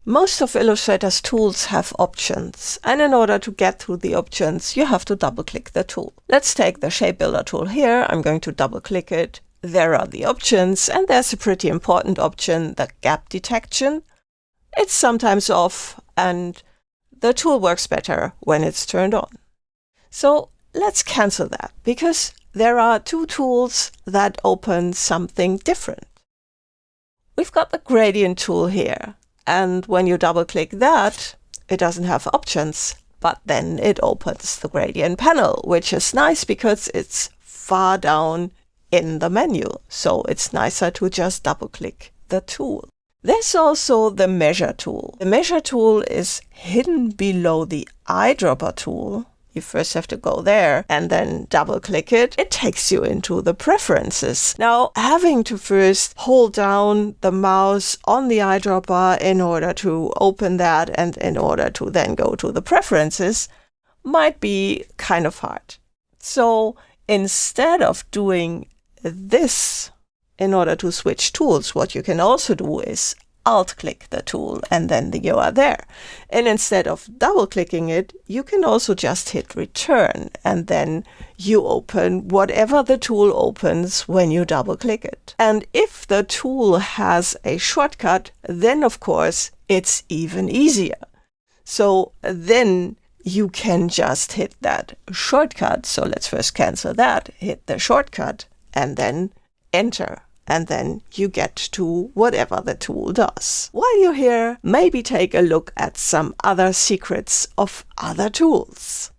Most of Illustrator's tools have options, and in order to get through the options, you have to double-click the tool. Let's take the Shape Builder tool here. I'm going to double-click it. There are the options, and there's a pretty important option, the gap detection. It's sometimes off, and the tool works better when it's turned on. So let's cancel that, because there are two tools that open something different. We've got the gradient tool here. And when you double click that, it doesn't have options, but then it opens the gradient panel, which is nice because it's far down in the menu. So it's nicer to just double click the tool. There's also the measure tool. The measure tool is hidden below the eyedropper tool. You first have to go there and then double click it. It takes you into the preferences. Now, having to first hold down the mouse on the eyedropper in order to open that and in order to then go to the preferences might be kind of hard. So instead of doing this in order to switch tools, what you can also do is Alt-click the tool and then you are there. And instead of double-clicking it, you can also just hit Return and then you open whatever the tool opens when you double-click it. And if the tool has a shortcut, then of course it's even easier. So then you can just hit that shortcut. So let's first cancel that, hit the shortcut and then Enter. And then you get to whatever the tool does. While you're here, maybe take a look at some other secrets of other tools.